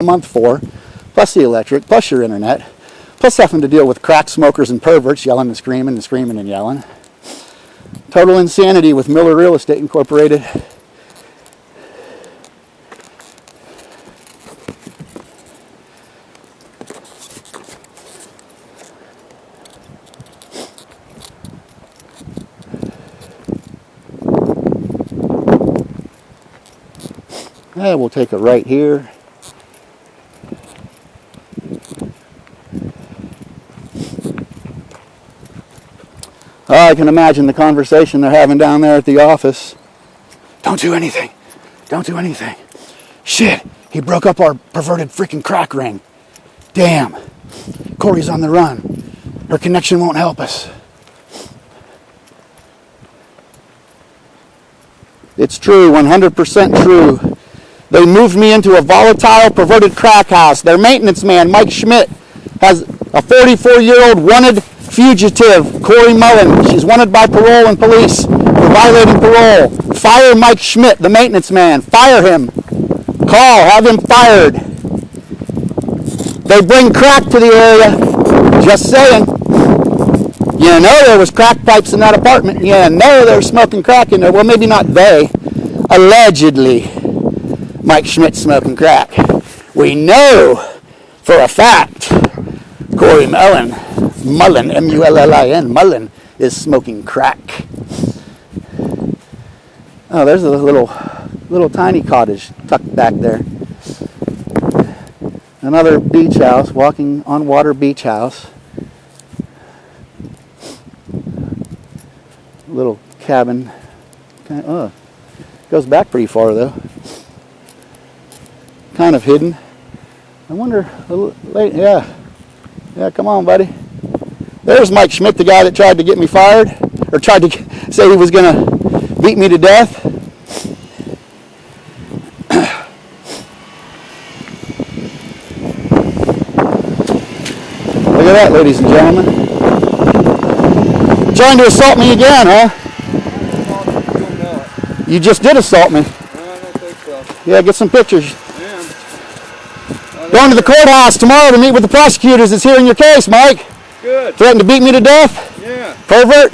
a month for, plus the electric, plus your internet, plus having to deal with crack smokers and perverts yelling and screaming and screaming and yelling. Total insanity with Miller Real Estate Incorporated. We'll take a right here. I can imagine the conversation they're having down there at the office. Don't do anything. Don't do anything. Shit, he broke up our perverted freaking crack ring. Damn. Corey's on the run. Her connection won't help us. It's true, 100% true. They moved me into a volatile, perverted crack house. Their maintenance man, Mike Schmidt, has a 44-year-old wanted fugitive, Corey Mullen. She's wanted by parole and police for violating parole. Fire Mike Schmidt, the maintenance man. Fire him. Call, have him fired. They bring crack to the area. Just saying. You know there was crack pipes in that apartment. You know they were smoking crack in there. Well, maybe not they. Allegedly. Mike Schmidt smoking crack. We know for a fact Corey Mullen, M-U-L-L-I-N, Mullen, is smoking crack. Oh, there's a little tiny cottage tucked back there. Another beach house, walking on water beach house. Little cabin. Goes back pretty far though. Kind of hidden. I wonder, yeah, come on, buddy. There's Mike Schmidt, the guy that tried to get me fired, or tried to say he was going to beat me to death. Look at that, ladies and gentlemen. Trying to assault me again, huh? You just did assault me. No, I don't think so. Yeah, get some pictures. Going to the courthouse tomorrow to meet with the prosecutors that's hearing your case, Mike. Good. Threatened to beat me to death? Yeah. Pervert?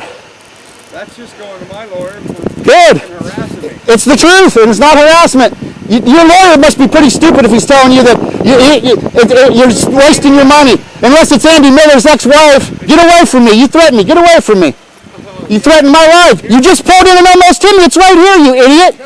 That's just going to my lawyer for Good. harassing me. It's the truth, and it's not harassment. Your lawyer must be pretty stupid if he's telling you that you're wasting your money. Unless it's Andy Miller's ex-wife. Get away from me. You threatened me. Get away from me. You threatened my life. You just pulled in and almost hit me. It's right here, you idiot.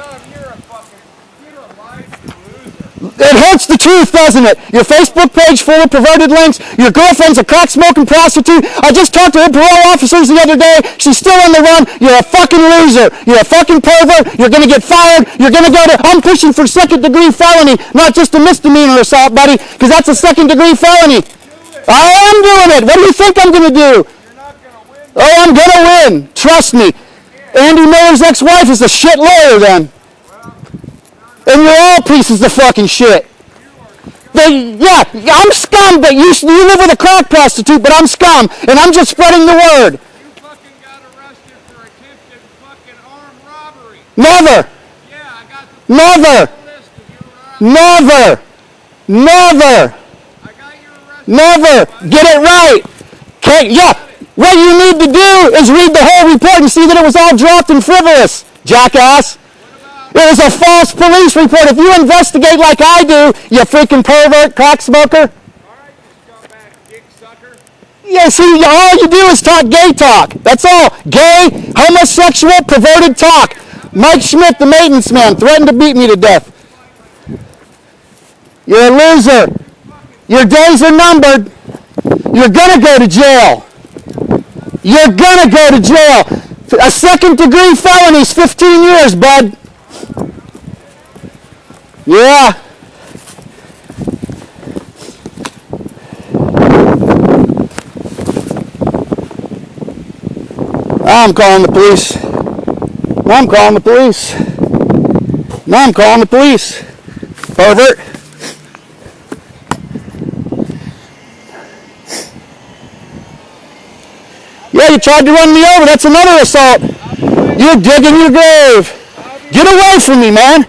It hurts the truth, doesn't it? Your Facebook page full of perverted links. Your girlfriend's a crack-smoking prostitute. I just talked to her parole officers the other day. She's still on the run. You're a fucking loser. You're a fucking pervert. You're going to get fired. You're going to go to... I'm pushing for second-degree felony, not just a misdemeanor assault, buddy, because that's a second-degree felony. I am doing it. What do you think I'm going to do? You're not going to win. Oh, I'm going to win. Trust me. Andy Miller's ex-wife is a shit lawyer, then. And you're all pieces of fucking shit. Yeah, I'm scum, but you live with a crack prostitute, but I'm scum, and I'm just spreading the word. You fucking got arrested for attempted fucking armed robbery. Never. Yeah, I got the list of you. Never. Never. I got you arrested. Never. Get it right. Okay, yeah. What you need to do is read the whole report and see that it was all dropped and frivolous, jackass. It was a false police report. If you investigate like I do, you freaking pervert, crack smoker. All right, you scumbag, dick sucker. Yeah, see, all you do is talk gay talk. That's all. Gay, homosexual, perverted talk. Mike Schmidt, the maintenance man, threatened to beat me to death. You're a loser. Your days are numbered. You're going to go to jail. You're going to go to jail. A second-degree felony is 15 years, bud. Yeah. I'm calling the police. I'm calling the police. I'm calling the police. Pervert. Yeah, you tried to run me over. That's another assault. You're digging your grave. Get away from me, man.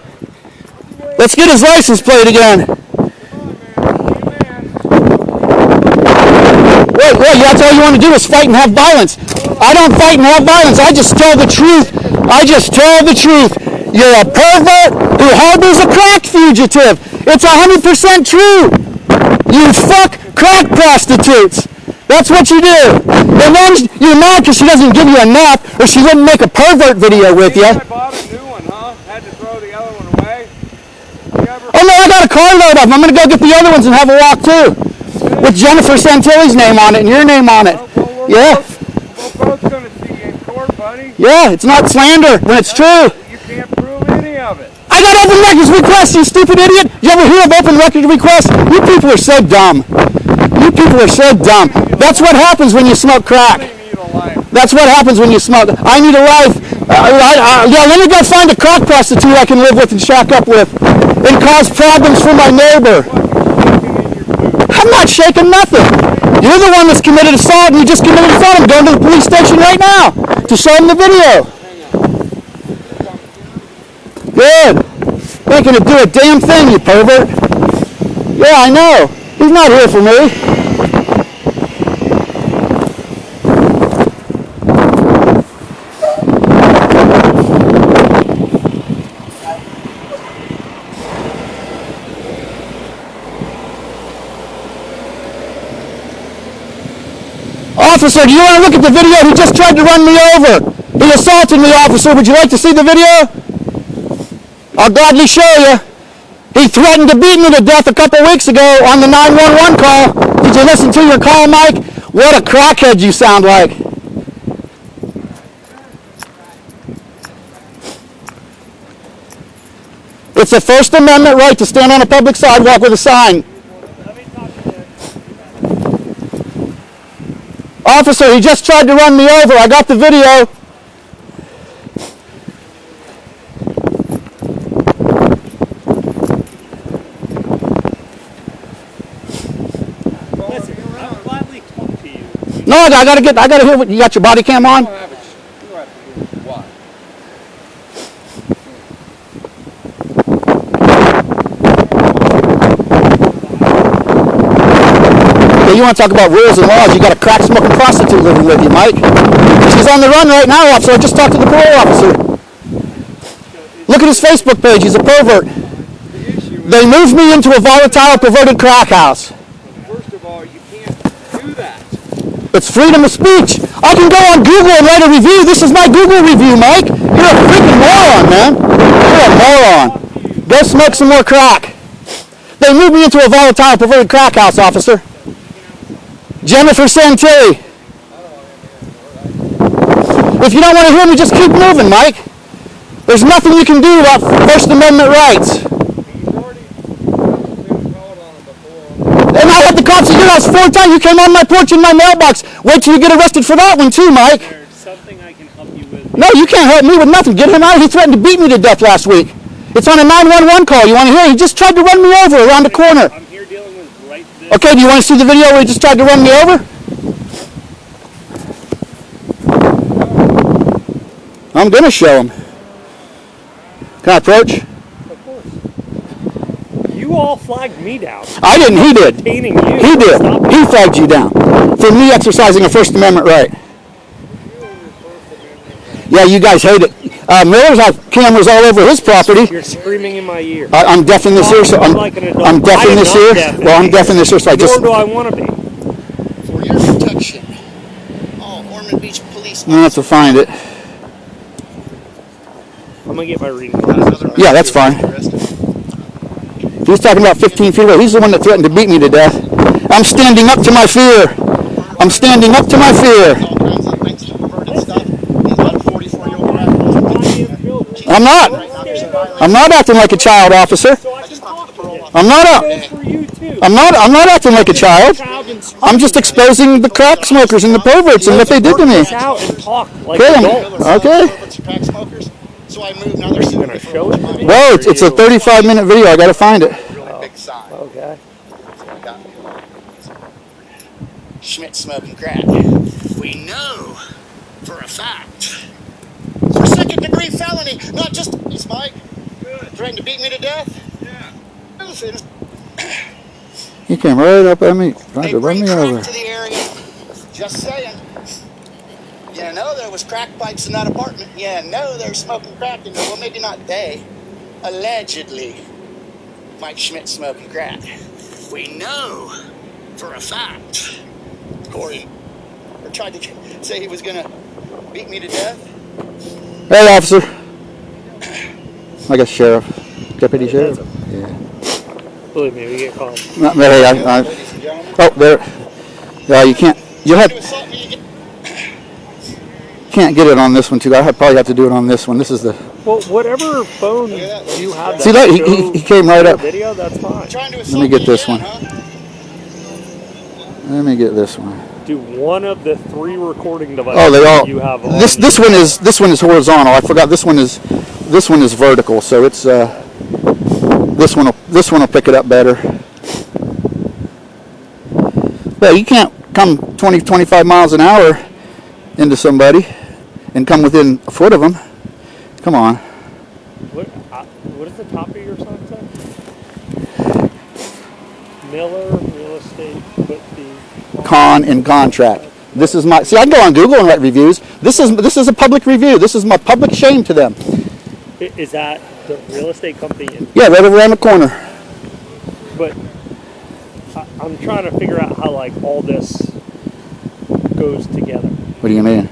Let's get his license plate again. Come on, man. well, that's all you want to do is fight and have violence. I don't fight and have violence. I just tell the truth. I just tell the truth. You're a pervert who harbors a crack fugitive. It's 100% true. You fuck crack prostitutes. That's what you do. And then you're mad because she doesn't give you enough, or she wouldn't make a pervert video with you. I bought a new one, huh? Had to throw the other one away. Oh no, I got a carload of them. I'm going to go get the other ones and have a walk too. With Jennifer Santilli's name on it and your name on it. Well, yeah. We're both going to see you in court, buddy. Yeah, it's not slander when it's true. You can't prove any of it. I got open records requests, you stupid idiot. You ever hear of open records requests? You people are so dumb. You people are so dumb. That's what happens when you smoke crack. That's what happens when you smoke. I need a life. Yeah, let me go find a crack prostitute I can live with and shack up with and cause problems for my neighbor. I'm not shaking nothing. You're the one that's committed assault, and you just committed assault. I'm going to the police station right now to show him the video. Good. You ain't going to do a damn thing, you pervert. Yeah, I know. He's not here for me. Officer, do you want to look at the video? He just tried to run me over. He assaulted me, officer. Would you like to see the video? I'll gladly show you. He threatened to beat me to death a couple weeks ago on the 911 call. Did you listen to your call, Mike? What a crackhead you sound like. It's a First Amendment right to stand on a public sidewalk with a sign. Officer, he just tried to run me over. I got the video. Listen, I'll gladly talk to you. No, I gotta hear what you got your body cam on? Why? You want to talk about rules and laws? You got a crack smoking prostitute living with you, Mike. She's on the run right now, officer. I just talked to the parole officer. Look at his Facebook page. He's a pervert. They moved me into a volatile, perverted crack house. First of all, you can't do that. It's freedom of speech. I can go on Google and write a review. This is my Google review, Mike. You're a freaking moron, man. You're a moron. Go smoke some more crack. They moved me into a volatile, perverted crack house, officer. Jennifer Santilli. If you don't want to hear me, just keep moving, Mike. There's nothing you can do about First Amendment rights. And I had the cops at your house 4 times. You came on my porch in my mailbox. Wait till you get arrested for that one too, Mike. There's something I can help you with. No, you can't help me with nothing. Get him out. He threatened to beat me to death last week. It's on a 911 call. You want to hear? He just tried to run me over around the corner. I'm here dealing with right this. Okay, do you want to see the video where he just tried to run me over? I'm going to show him. Can I approach? Of course. You all flagged me down. I didn't, he did. Detaining you. He did. He flagged you down for me exercising a First Amendment right. Yeah, you guys hate it. Miller's have cameras all over his property. You're screaming in my ear. I'm deaf in this ear, so I'm deaf in this ear. Well, I'm deaf in this ear, so I just... Nor do I want to be. For your protection, all Ormond Beach Police... I'm going to have to find it. I'm going to get my reading glasses. Yeah, that's fine. He's talking about 15 feet away. He's the one that threatened to beat me to death. I'm standing up to my fear. I'm standing up to my fear. I'm not. I'm not acting like a child, officer. I'm not. I'm not acting like a child. I'm just exposing the crack smokers and the perverts and what they did to me. Okay. So I moved. Now they're going to show it to me. Well, it's a 35-minute video. I got to find it. Big sign. Okay. Schmidt smoking crack. We know for a fact. For second-degree felony, not just... It's Mike. Threatened to beat me to death? Yeah. Listen. He came right up at me, trying They to run bring me crack over. to the area. Just saying. You know there was crack pipes in that apartment. You know they're smoking crack in there. Well, maybe not they. Allegedly, Mike Schmidt smoking crack. We know for a fact. Corey tried to say he was gonna beat me to death. Hey, officer. I guess sheriff, deputy sheriff. Yeah. Believe me, we get called. No, hey, oh, there. You can't. You can't get it on this one too. I probably have to do it on this one. This is the. Well, whatever phone you have. See that he came right up. Video, that's fine. Let me get this one. Let me get this one. Do one of the 3 recording devices. Oh, they all. You have on This one is horizontal. I forgot this one is vertical. So it's this one will pick it up better. Well, you can't come 20, 25 miles an hour into somebody and come within a foot of them. Come on. What does the top of your sign say? Miller Real Estate put the Con and contract. This is my. See, I can go on Google and write reviews. This is a public review. This is my public shame to them. Is that the real estate company? Yeah, right over around the corner. But I'm trying to figure out how like all this goes together. What do you mean?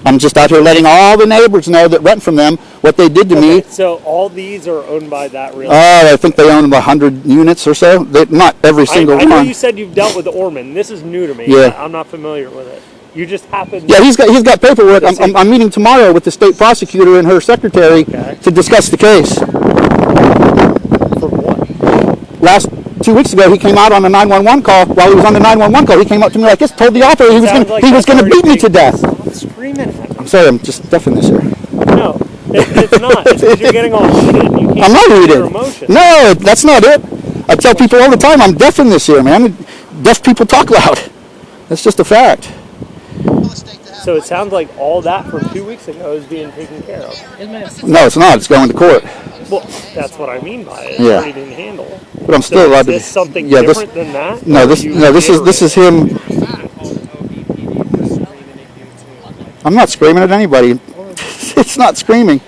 I'm just out here letting all the neighbors know that rent from them what they did to me. So all these are owned by that real estate? I think they own 100 units or so. Not every single one. I know you said you've dealt with Orman. This is new to me. Yeah. I'm not familiar with it. You just happen. Yeah, he's got paperwork. I'm meeting tomorrow with the state prosecutor and her secretary to discuss the case. For what? Last 2 weeks ago, he came out on a 911 call. While he was on the 911 call, he came up to me like this, told the operator he was going to beat me to death. Stop screaming at me. I'm sorry, I'm just deafing this here. No, it's not. It's because you're getting all heated. You can't I'm not heated. your emotions. No, that's not it. I tell people all the time, I'm deafing this here, man. Deaf people talk loud. That's just a fact. So it sounds like all that from 2 weeks ago is being taken care of. No, it's not. It's going to court. Well, that's what I mean by it. It's Yeah. already been handled. But I'm still allowed to. Is this something different than that? No, this is him. I'm not screaming at anybody. It's not screaming.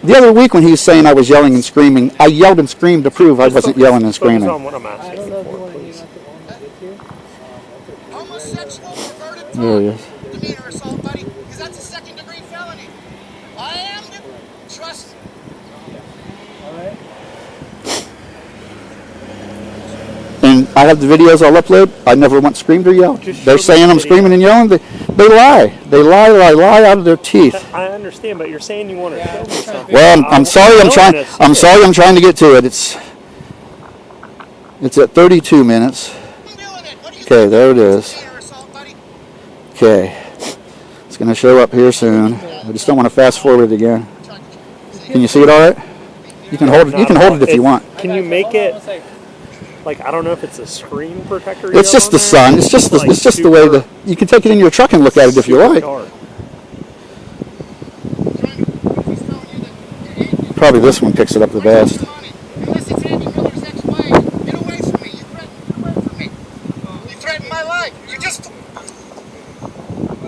The other week when he was saying I was yelling and screaming, I yelled and screamed to prove I wasn't yelling and screaming. Focus on what I'm asking you for, please. Homosexual perverted There he is. demeanor assault, buddy, because that's a second-degree felony. I am trust. And I have the videos I'll upload. I never once screamed or yelled. They're saying I'm screaming and yelling. They lie. They lie out of their teeth. I understand, but you're saying you want to show me something. Well, I'm sorry. I'm sorry. I'm trying to get to it. It's at 32 minutes. Okay, there it is. Okay, it's going to show up here soon. I just don't want to fast forward it again. Can you see it all right? You can hold it. You can hold it if you want. Can you make it? Like, I don't know if it's a screen protector. It's just the sun. It's just the way you can take it in your truck and look at it if you like. Probably this one picks it up the best.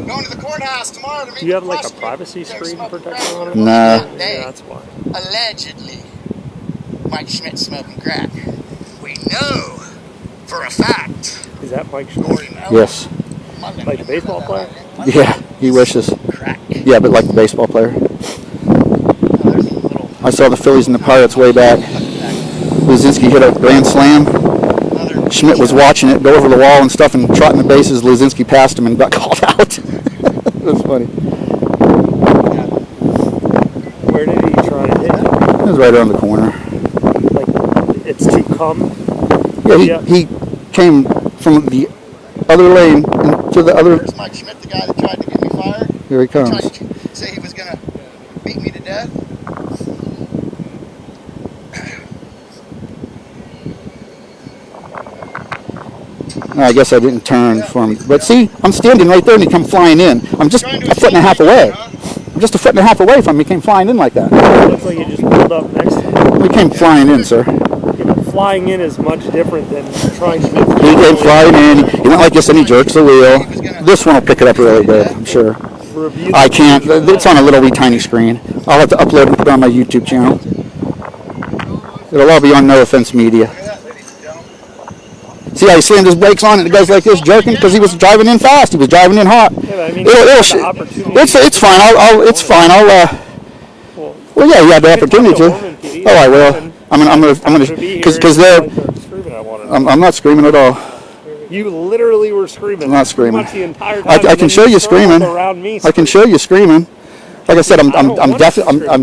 Going to the courthouse tomorrow to meet. Do you have like a privacy screen protector on it? No. Yeah, that's why. Allegedly, Mike Schmidt smoking crack. We know for a fact. Is that Mike Schmidt? Yes. Like the baseball player? Yeah, he wishes. Crack. Yeah, but like the baseball player. I saw the Phillies and the Pirates way back. Luzinski hit a grand slam. Schmidt was watching it go over the wall and stuff and trotting the bases. Luzinski passed him and got called out. It was funny. Where did he try to hit it? It was right around the corner. Like, it's to come? Yeah, he came from the other lane to the other. There's Mike Schmidt, the guy that tried to get me fired. Here he comes. Tried to say he was going to beat me to death. I guess I didn't turn for him. But see, I'm standing right there and he come flying in. I'm just a foot and a half away. I'm just a foot and a half away from him. He came flying in like that. Looks like you just pulled up next to him. He came flying in, sir. Yeah, but flying in is much different than trying to... He came flying in. He went like this and he jerks the wheel. He was going to This one will pick it up really good, I'm sure. Review I can't. It's on a little wee tiny screen. I'll have to upload and put it on my YouTube channel. It'll all be on No Offense Media. See how he slammed his brakes on and it goes like this, jerking, because he was driving in fast. He was driving in hot. Yeah, but I mean, It's fine. It's fine. Well, yeah, you had the opportunity to. Oh, I will. I'm gonna, because they're. I'm not screaming at all. You literally were screaming. I'm not screaming. The entire time, I can show you screaming. Around me, I can show you screaming. Like I said, I'm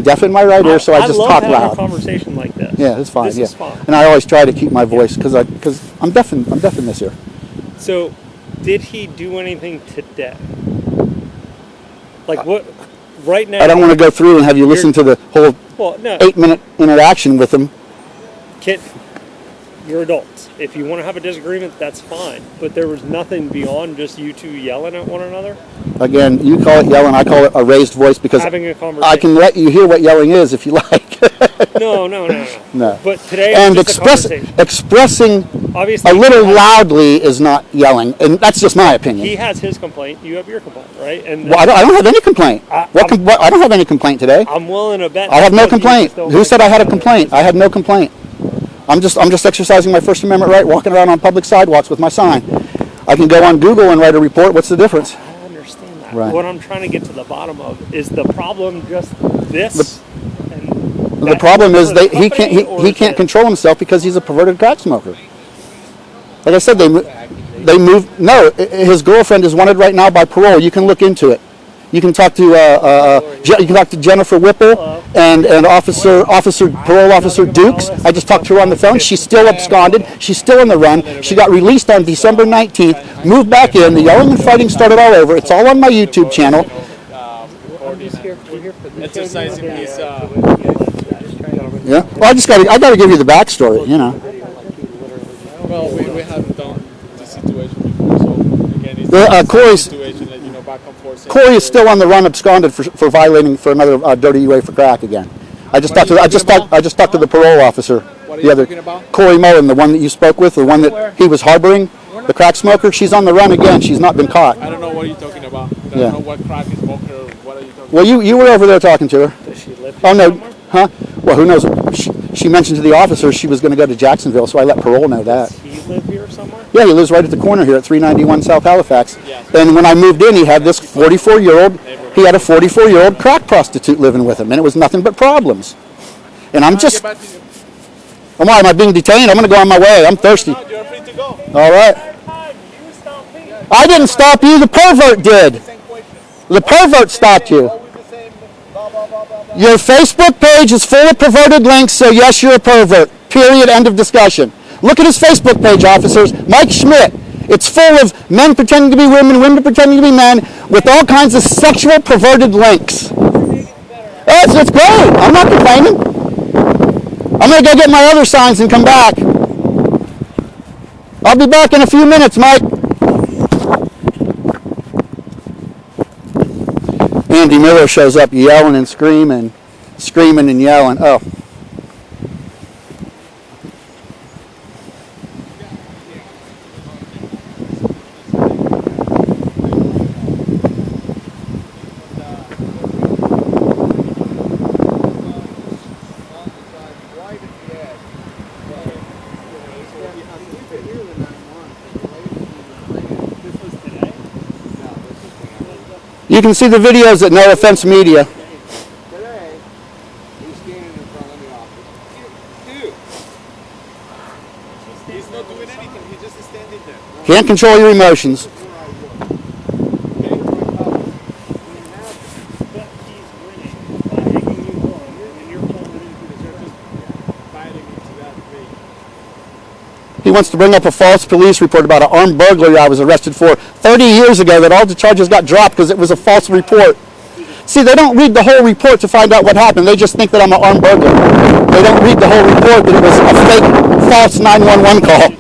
deaf in my right ear, so I just talk loud. loud. A conversation like this. Yeah, it's fine. This is fine. And I always try to keep my voice because I'm deaf in this ear. So, did he do anything today? Like what? Right now. I don't want to go through and have you listen to the whole 8-minute interaction with him. Kid, you're adults. If you want to have a disagreement, that's fine. But there was nothing beyond just you two yelling at one another? Again, you call it yelling, I call it a raised voice because having a conversation. I can let you hear what yelling is if you like. No. But today and was just expressing obviously a little loudly is not yelling, and that's just my opinion. He has his complaint. You have your complaint, right? And well, I don't have any complaint. I don't have any complaint today. I'm willing to bet. I have no complaint. Who said I had a complaint? I had no complaint. I'm just exercising my First Amendment right, walking around on public sidewalks with my sign. I can go on Google and write a report. What's the difference? I understand that. Right. What I'm trying to get to the bottom of is the problem just this. The problem is he can't control himself because he's a perverted crack smoker. Like I said, they moved. No, his girlfriend is wanted right now by parole. You can look into it. You can talk to Jennifer Whipple and parole officer Dukes. I just talked to her on the phone. She's still absconded. She's still in the run. She got released on December 19th. Moved back in. The yelling and fighting started all over. It's all on my YouTube channel. Exercising his. Yeah. Well, I got to give you the backstory. You know. Well, we haven't done the situation before, so again, it's Corey's situation that back and forth. Corey is still on the run, absconded for violating for another dirty UA for crack again. I just talked to the parole officer. What are you talking about? Corey Mullen, the one that you spoke with, the one that he was harboring, the crack smoker. She's on the run again. She's not been caught. I don't know what you're talking about. I don't know what crack is smoker or what are you talking about. Well, you were over there talking to her. Does she live here no, huh? Well, who knows? She mentioned to the officer she was going to go to Jacksonville, so I let parole know that. Does he live here somewhere? Yeah, he lives right at the corner here at 391 South Halifax. Yes. And when I moved in, he had this 44-year-old crack prostitute living with him, and it was nothing but problems. And I'm just... Why am I being detained? I'm going to go on my way. I'm thirsty. No, you're free to go. All right. I didn't stop you. The pervert did. The pervert stopped you. Your Facebook page is full of perverted links, so yes, you're a pervert. Period. End of discussion. Look at his Facebook page, officers. Mike Schmidt. It's full of men pretending to be women, women pretending to be men, with all kinds of sexual perverted links. It's great. I'm not complaining. I'm going to go get my other signs and come back. I'll be back in a few minutes, Mike. Andy Miller shows up yelling and screaming and yelling. Oh. You can see the videos at No Offense Media. Today, he's standing in front of the office. Dude, he's not doing anything. He's just standing there. Can't control your emotions. He wants to bring up a false police report about an armed burglary I was arrested for 30 years ago that all the charges got dropped because it was a false report. See, they don't read the whole report to find out what happened. They just think that I'm an armed burglar. They don't read the whole report that it was a fake, false 911 call,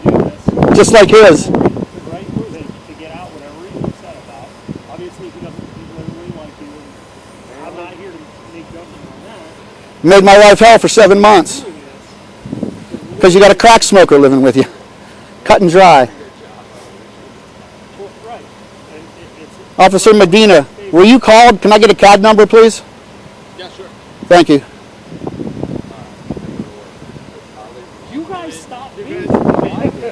just like his. Made my life hell for 7 months because you got a crack smoker living with you. Cut and dry. Well, right. And Officer Medina, were you called? Can I get a CAD number, please? Yeah, sure. Thank you. You guys stopped me.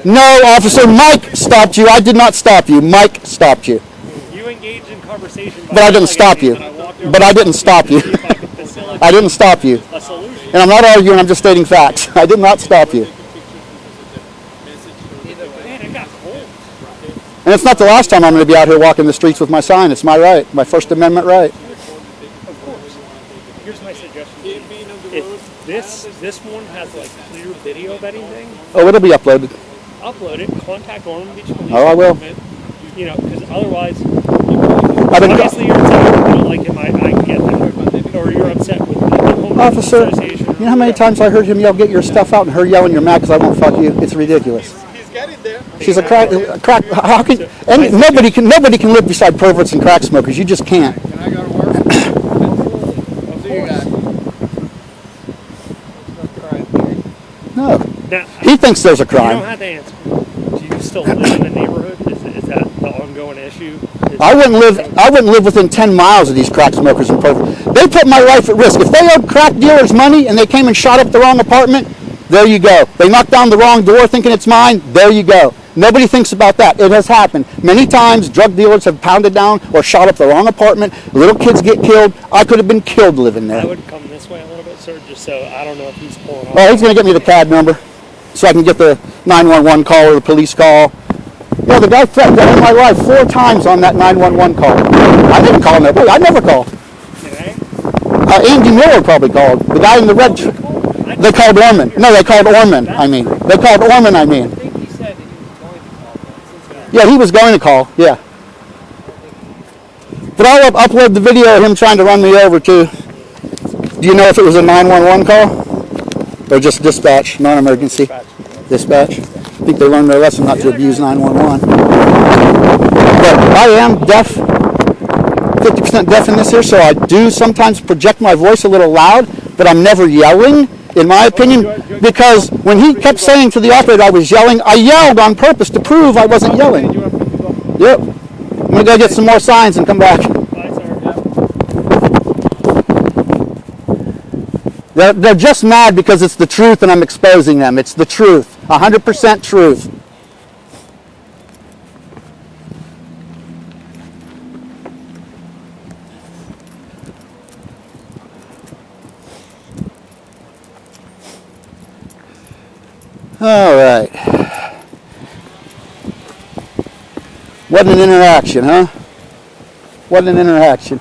No, Officer, Mike stopped you. I did not stop you. Mike stopped you. You engaged in conversation. But I didn't stop you. But I didn't stop you. I didn't stop you. A solution. And I'm not arguing, I'm just stating facts. I did not stop you. Man, it got cold. And it's not the last time I'm going to be out here walking the streets with my sign. It's my right, my First Amendment right. Of course. Here's my suggestion. If this one has like clear video of anything, Oh, it'll be uploaded. upload it. Contact Ormond Beach Police. Oh, I will. You know, because otherwise, I've been obviously you're upset. You don't like him. I get that. Or you're upset with the homeowners Officer, association. you know how many times I heard him yell, "Get your stuff out," and her yelling, "You're mad because I won't fuck you"? It's ridiculous. He's getting there. She's a crack. How can? And nobody can live beside perverts and crack smokers. You just can't. Can I go to work? I'll see you guys. No. Now, He thinks there's a you don't crime. have to answer. Do you still live in the neighborhood? Is that the ongoing issue? I wouldn't live within 10 miles of these crack smokers and perverts. They put my life at risk. If they owed crack dealers money and they came and shot up the wrong apartment, there you go. They knocked down the wrong door thinking it's mine, there you go. Nobody thinks about that. It has happened. Many times drug dealers have pounded down or shot up the wrong apartment. Little kids get killed. I could have been killed living there. I would come this way a little bit, sir, just so I don't know if he's pulling off. Oh, he's going to get me the CAD number so I can get the 911 call or the police call. Yeah, the guy threatened to end my life 4 times on that 911 call. I didn't call nobody. I never called. Today? Andy Miller probably called. The guy in the red... They called Ormond. No, they called Ormond, I mean. They called Ormond, I mean. I think he said that he was going to call, but since then, Yeah, he was going to call, yeah. But I'll upload the video of him trying to run me over, too. Do you know if it was a 911 call? Or just dispatch, non-emergency? Dispatch. I think they learned their lesson not to abuse 911. But I am deaf, 50% deaf in this here, so I do sometimes project my voice a little loud, but I'm never yelling, in my opinion, because when he kept saying to the operator I was yelling, I yelled on purpose to prove I wasn't yelling. Yep. I'm going to go get some more signs and come back. Bye, sir. They're just mad because it's the truth and I'm exposing them. It's the truth. 100% truth. All right. What an interaction, huh? What an interaction.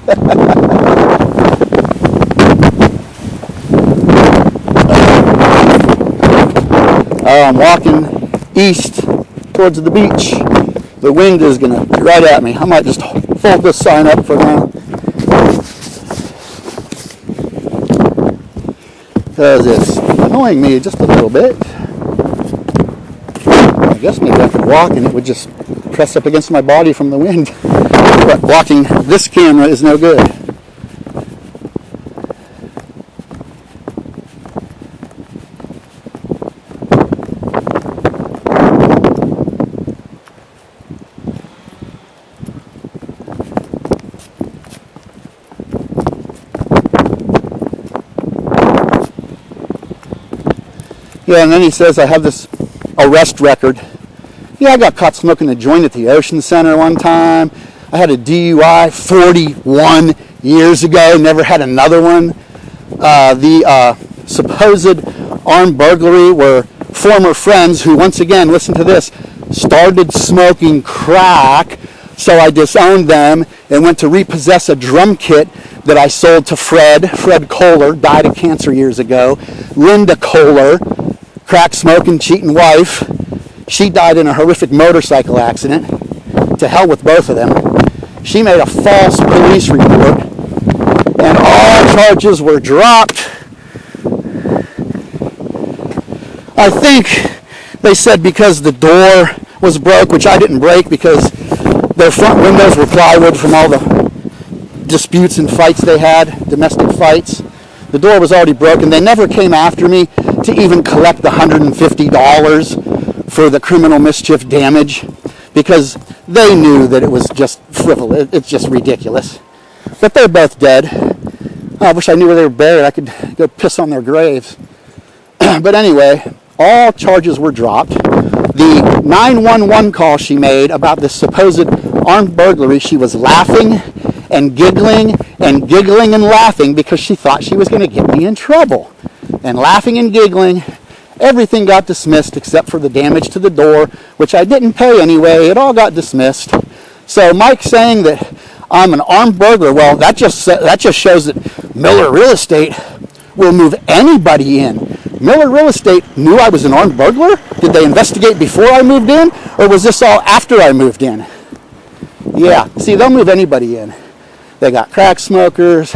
I'm walking east towards the beach. The wind is going to be right at me. I might just fold this sign up for now. Because it's annoying me just a little bit. I guess maybe I could walk and it would just press up against my body from the wind. But walking this camera is no good. Yeah, and then he says I have this arrest record. Yeah, I got caught smoking a joint at the Ocean Center one time. I had a DUI 41 years ago, never had another one. The supposed armed burglary were former friends who, once again, listen to this, started smoking crack, so I disowned them and went to repossess a drum kit that I sold to Fred Kohler, died of cancer years ago, Linda Kohler, crack smoking, cheating wife. She died in a horrific motorcycle accident. To hell with both of them. She made a false police report and all charges were dropped. I think they said because the door was broke, which I didn't break because their front windows were plywood from all the disputes and fights they had, domestic fights. The door was already broken. They never came after me to even collect the $150 for the criminal mischief damage because they knew that it was just frivolous. It's just ridiculous. But they're both dead. I wish I knew where they were buried. I could go piss on their graves. But anyway, all charges were dropped. The 911 call she made about this supposed armed burglary, she was laughing and giggling and laughing because she thought she was going to get me in trouble. And laughing and giggling, everything got dismissed except for the damage to the door, which I didn't pay anyway. It all got dismissed. So Mike saying that I'm an armed burglar, well, that just shows that Miller Real Estate will move anybody in. Miller Real Estate knew I was an armed burglar? Did they investigate before I moved in? Or was this all after I moved in? Yeah, see, they'll move anybody in. They got crack smokers,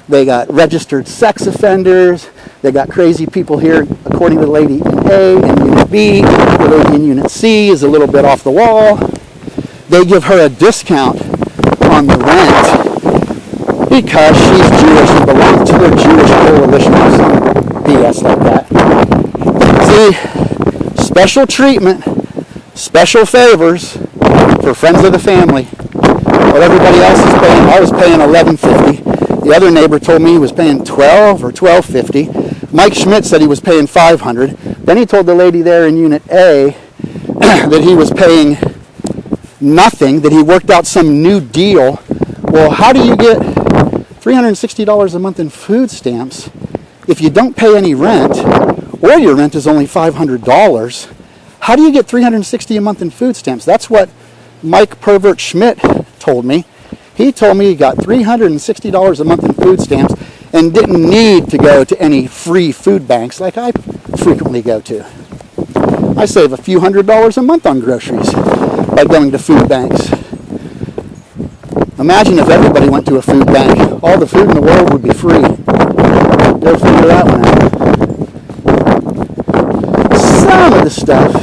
they got registered sex offenders, they got crazy people here, according to the lady in A and Unit B. The lady in Unit C is a little bit off the wall. They give her a discount on the rent because she's Jewish and belongs to their Jewish coalition or some BS like that. See, special treatment, special favors for friends of the family. What everybody else is paying, I was paying $11.50. The other neighbor told me he was paying $12 or $12.50. Mike Schmidt said he was paying $500. Then he told the lady there in Unit A that he was paying nothing, that he worked out some new deal. Well, how do you get $360 a month in food stamps if you don't pay any rent, or your rent is only $500? How do you get $360 a month in food stamps? That's what Mike Pervert Schmidt told me. He told me he got $360 a month in food stamps and didn't need to go to any free food banks like I frequently go to. I save a few $100s a month on groceries by going to food banks. Imagine if everybody went to a food bank. All the food in the world would be free. Go figure that one out. Some of the stuff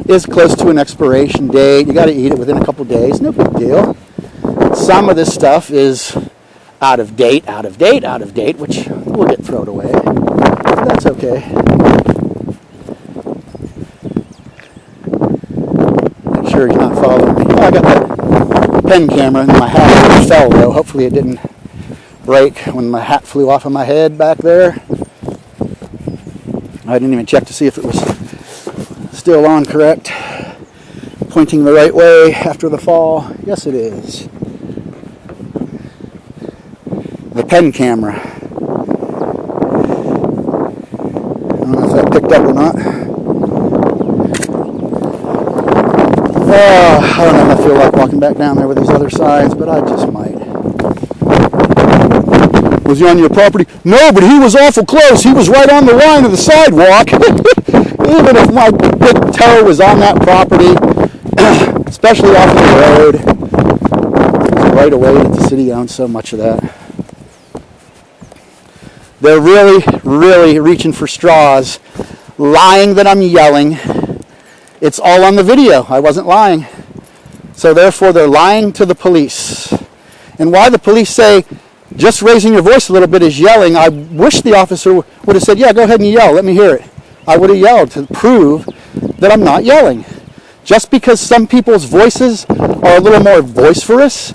is close to an expiration date. You got to eat it within a couple days. No big deal. Some of this stuff is out of date, which will get thrown away. That's okay. Make sure he's not following me. Oh, I got that pen camera in my hat. It fell though. Hopefully it didn't break when my hat flew off of my head back there. I didn't even check to see if it was still on correct. Pointing the right way after the fall. Yes, it is. The pen camera. I don't know if that picked up or not. I don't know if I feel like walking back down there with these other signs, but I just might. Was he on your property? No, but he was awful close. He was right on the line of the sidewalk. Even if my big toe was on that property, especially off the road, right away that the city owns so much of that. They're really, really reaching for straws, lying that I'm yelling. It's all on the video. I wasn't lying. So therefore, they're lying to the police. And why the police say just raising your voice a little bit is yelling, I wish the officer would have said, yeah, go ahead and yell. Let me hear it. I would have yelled to prove that I'm not yelling. Just because some people's voices are a little more vociferous,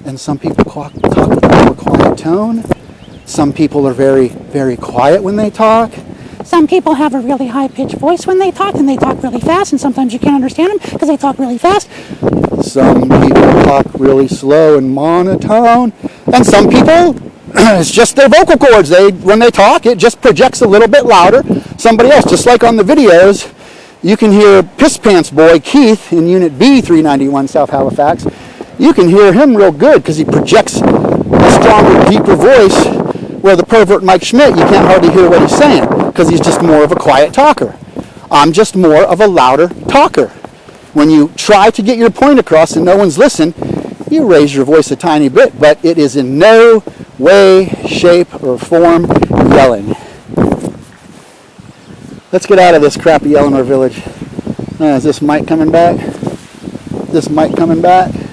and some people talk with a more quiet tone. Some people are very, very quiet when they talk. Some people have a really high-pitched voice when they talk, and they talk really fast, and sometimes you can't understand them because they talk really fast. Some people talk really slow and monotone, and some people, it's just their vocal cords. When they talk, it just projects a little bit louder. Somebody else, just like on the videos, you can hear Piss Pants Boy Keith in Unit B, 391 South Halifax. You can hear him real good because he projects a stronger, deeper voice, where the pervert Mike Schmidt, you can't hardly hear what he's saying because he's just more of a quiet talker. I'm just more of a louder talker. When you try to get your point across and no one's listening, you raise your voice a tiny bit, but it is in no way, shape, or form yelling. Let's get out of this crappy Eleanor Village. Is this Mike coming back? This Mike coming back? Is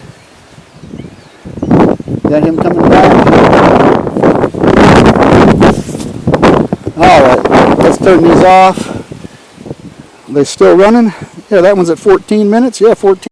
that him coming back? Alright, let's turn these off. Are they still running? Yeah, that one's at 14 minutes. Yeah, 14.